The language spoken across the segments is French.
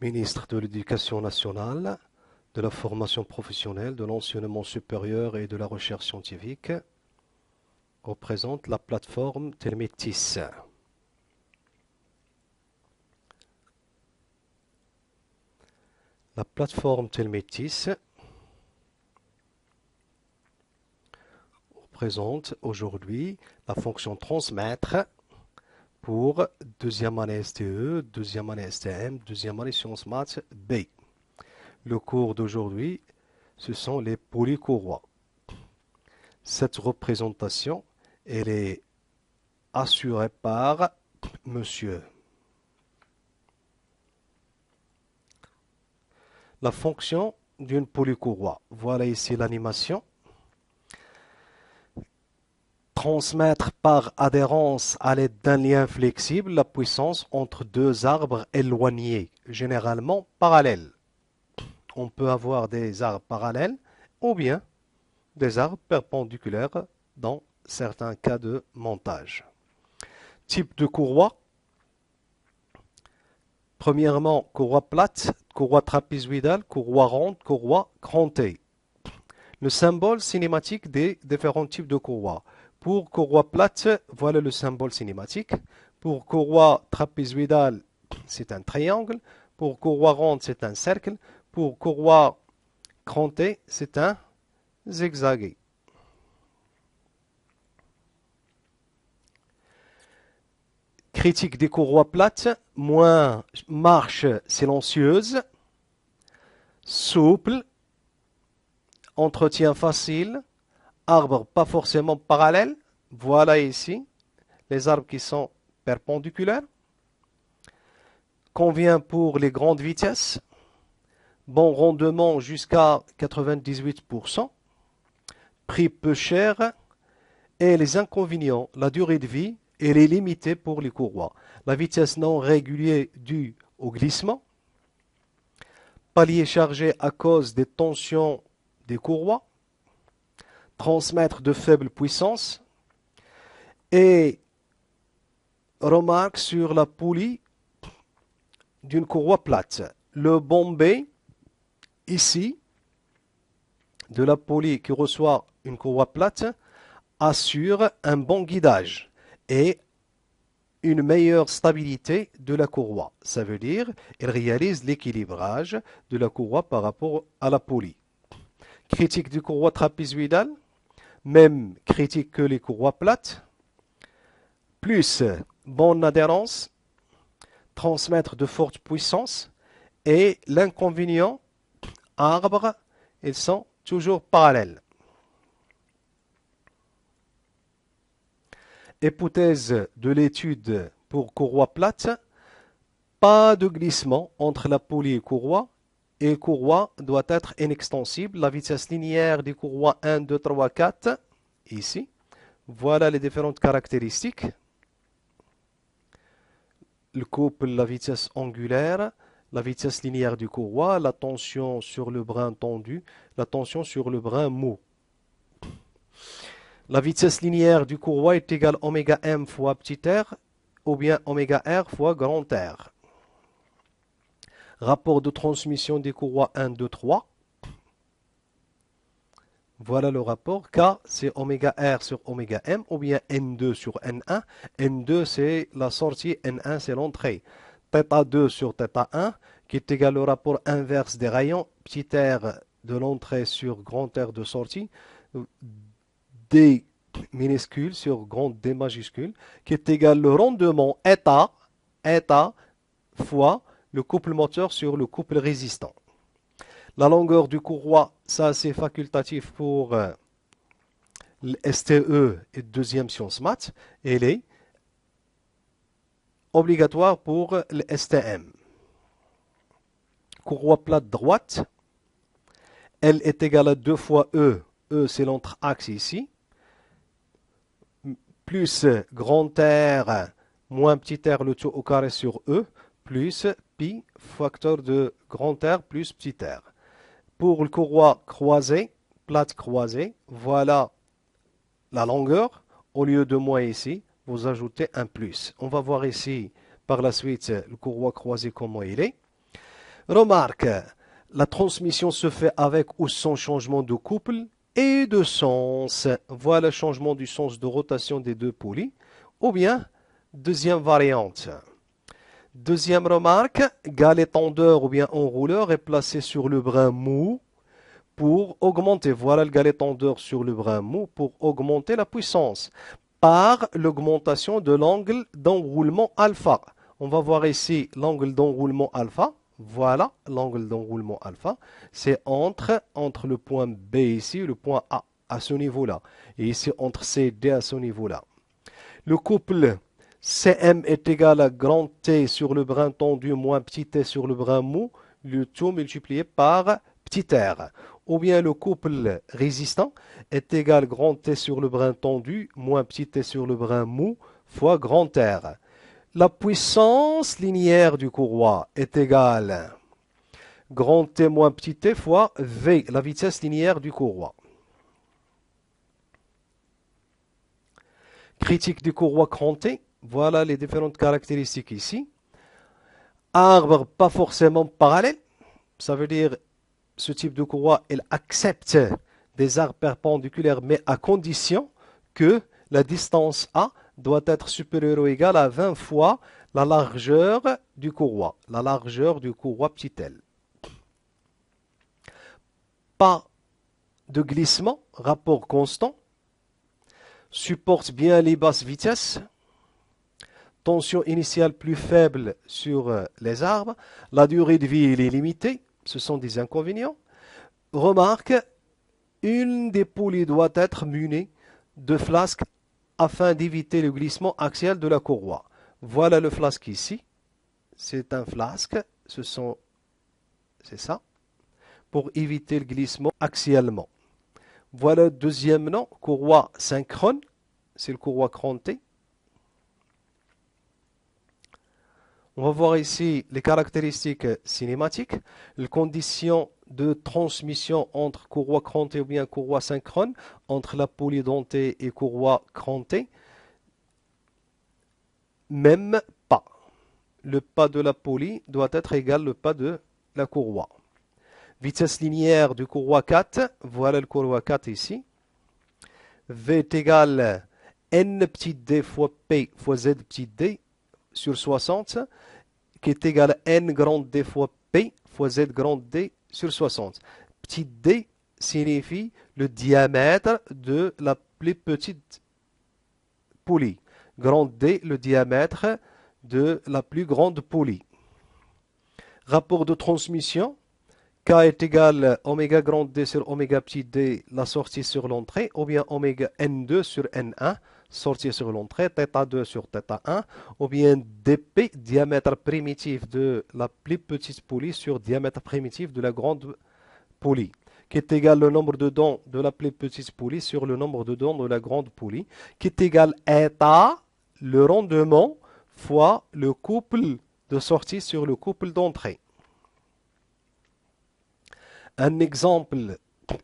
Ministre de l'Éducation nationale, de la formation professionnelle, de l'enseignement supérieur et de la recherche scientifique, représente la plateforme Telmétis. La plateforme Telmétis représente aujourd'hui la fonction transmettre pour deuxième année STE, deuxième année STM, deuxième année Sciences Maths B. Le cours d'aujourd'hui, ce sont les polycourroies. Cette représentation, elle est assurée par monsieur. La fonction d'une polycourroie. Voilà ici l'animation. Transmettre par adhérence à l'aide d'un lien flexible la puissance entre deux arbres éloignés, généralement parallèles. On peut avoir des arbres parallèles ou bien des arbres perpendiculaires dans certains cas de montage. Type de courroie. Premièrement, courroie plate, courroie trapézoïdale, courroie ronde, courroie crantée. Le symbole cinématique des différents types de courroies. Pour courroie plate, voilà le symbole cinématique. Pour courroie trapézoïdale, c'est un triangle. Pour courroie ronde, c'est un cercle. Pour courroie crantée, c'est un zigzagué. Critique des courroies plates, moins marche silencieuse, souple, entretien facile, arbres pas forcément parallèles. Voilà ici les arbres qui sont perpendiculaires. Convient pour les grandes vitesses. Bon rendement jusqu'à 98%. Prix peu cher. Et les inconvénients, la durée de vie, elle est limitée pour les courroies. La vitesse non régulière due au glissement. Palier chargé à cause des tensions des courroies. Transmettre de faible puissance. Et remarque sur la poulie d'une courroie plate. Le bombé, ici, de la poulie qui reçoit une courroie plate, assure un bon guidage et une meilleure stabilité de la courroie. Ça veut dire qu'il réalise l'équilibrage de la courroie par rapport à la poulie. Critique du courroie trapézoïdale, même critique que les courroies plates. Plus bonne adhérence, transmettre de forte puissance et l'inconvénient, arbres, ils sont toujours parallèles. Hypothèse de l'étude pour courroie plate, pas de glissement entre la poulie et courroie, et courroie doit être inextensible. La vitesse linéaire des courroies 1, 2, 3, 4, ici. Voilà les différentes caractéristiques. Le couple, la vitesse angulaire, la vitesse linéaire du courroie, la tension sur le brin tendu, la tension sur le brin mou. La vitesse linéaire du courroie est égale à oméga m fois petit r ou bien oméga r fois grand R. Rapport de transmission des courroies 1, 2, 3. Voilà le rapport. K, c'est oméga R sur oméga m ou bien N2 sur N1. N2, c'est la sortie, N1, c'est l'entrée. Θ2 sur θ1, qui est égal au rapport inverse des rayons, petit r de l'entrée sur grand R de sortie, D minuscule sur grand D majuscule, qui est égal au rendement eta fois le couple moteur sur le couple résistant. La longueur du courroie, ça c'est facultatif pour le STE et deuxième sciences maths, et elle est obligatoire pour le STM. Courroie plate droite, elle est égale à 2 fois E, E c'est l'entre-axe ici, plus grand R moins petit r le tout au carré sur E, plus pi facteur de grand R plus petit r. Pour le courroie croisée, plate croisée, voilà la longueur. Au lieu de moins ici, vous ajoutez un plus. On va voir ici par la suite le courroie croisé comment il est. Remarque, la transmission se fait avec ou sans changement de couple et de sens. Voilà le changement du sens de rotation des deux poulies. Ou bien, deuxième variante. Deuxième remarque, galet tendeur ou bien enrouleur est placé sur le brin mou pour augmenter. Voilà le galet tendeur sur le brin mou pour augmenter la puissance par l'augmentation de l'angle d'enroulement alpha. On va voir ici l'angle d'enroulement alpha. Voilà l'angle d'enroulement alpha. C'est entre le point B ici et le point A à ce niveau-là. Et ici entre C et D à ce niveau-là. Le couple CM est égal à grand T sur le brin tendu moins petit t sur le brin mou, le tout multiplié par petit r. Ou bien le couple résistant est égal à grand T sur le brin tendu moins petit t sur le brin mou fois grand R. La puissance linéaire du courroie est égale à grand T moins petit t fois V, la vitesse linéaire du courroie. Critique du courroie grand T. Voilà les différentes caractéristiques ici. Arbre pas forcément parallèle. Ça veut dire ce type de courroie, il accepte des arbres perpendiculaires, mais à condition que la distance A doit être supérieure ou égale à 20 fois la largeur du courroie. La largeur du courroie petit l. Pas de glissement, rapport constant. Supporte bien les basses vitesses. Tension initiale plus faible sur les arbres. La durée de vie est limitée. Ce sont des inconvénients. Remarque, une des poulies doit être munie de flasques afin d'éviter le glissement axial de la courroie. Voilà le flasque ici. C'est un flasque. C'est ça. Pour éviter le glissement axialement. Voilà le deuxième nom, courroie synchrone. C'est le courroie cranté. On va voir ici les caractéristiques cinématiques, les conditions de transmission entre courroie crantée ou bien courroie synchrone, entre la poulie dentée et courroie crantée. Même pas. Le pas de la poulie doit être égal au pas de la courroie. Vitesse linéaire du courroie 4, voilà le courroie 4 ici. V est égal à N petit d fois P fois Z petit d sur 60, qui est égal à N grand D fois P fois Z grand D sur 60. Petit d signifie le diamètre de la plus petite poulie. Grand D, le diamètre de la plus grande poulie. Rapport de transmission, K est égal à oméga grand D sur oméga petit d, la sortie sur l'entrée, ou bien oméga N2 sur N1, sortie sur l'entrée, θ2 sur θ1, ou bien dp, diamètre primitif de la plus petite poulie sur diamètre primitif de la grande poulie, qui est égal au nombre de dents de la plus petite poulie sur le nombre de dents de la grande poulie, qui est égal à θ, le rendement, fois le couple de sortie sur le couple d'entrée. Un exemple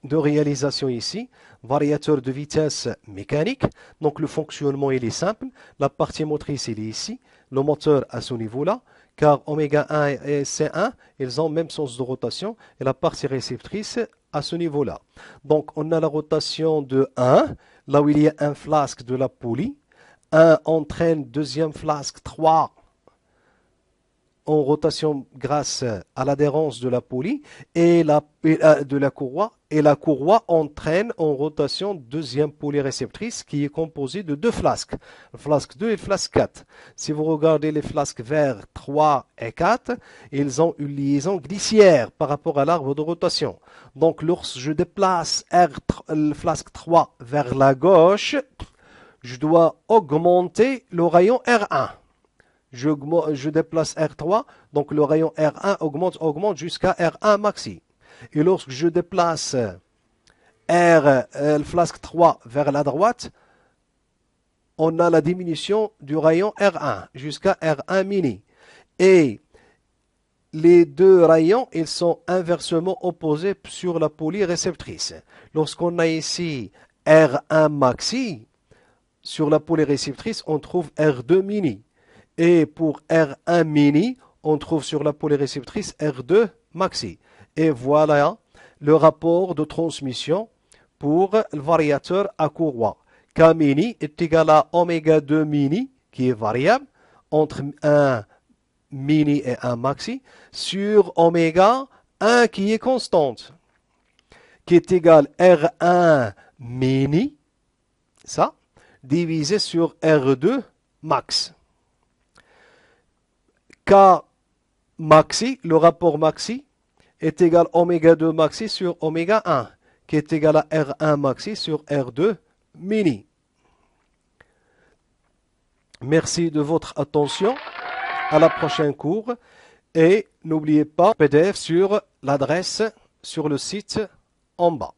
de réalisation ici, variateur de vitesse mécanique. Donc le fonctionnement il est simple. La partie motrice il est ici. Le moteur à ce niveau-là. Car oméga 1 et C1, ils ont le même sens de rotation. Et la partie réceptrice à ce niveau-là. Donc on a la rotation de 1, là où il y a un flasque de la poulie. 1 entraîne deuxième flasque 3 en rotation grâce à l'adhérence de la poulie de la courroie, et la courroie entraîne en rotation deuxième poulie réceptrice qui est composée de deux flasques, le flasque 2 et le flasque 4. Si vous regardez les flasques verts 3 et 4, ils ont une liaison glissière par rapport à l'arbre de rotation. Donc lorsque je déplace le flasque 3 vers la gauche, je dois augmenter le rayon R1. Je déplace R3, donc le rayon R1 augmente jusqu'à R1 maxi. Et lorsque je déplace le flasque 3 vers la droite, on a la diminution du rayon R1 jusqu'à R1 mini. Et les deux rayons, ils sont inversement opposés sur la poulie réceptrice. Lorsqu'on a ici R1 maxi, sur la poulie réceptrice, on trouve R2 mini. Et pour R1 mini, on trouve sur la poulie réceptrice R2 maxi. Et voilà le rapport de transmission pour le variateur à courroie. K mini est égal à oméga 2 mini, qui est variable, entre 1 mini et 1 maxi, sur oméga 1 qui est constante, qui est égal à R1 mini, ça, divisé sur R2 max. K maxi, le rapport maxi, est égal à oméga 2 maxi sur oméga 1, qui est égal à R1 maxi sur R2 mini. Merci de votre attention. À la prochaine cours. Et n'oubliez pas PDF sur l'adresse sur le site en bas.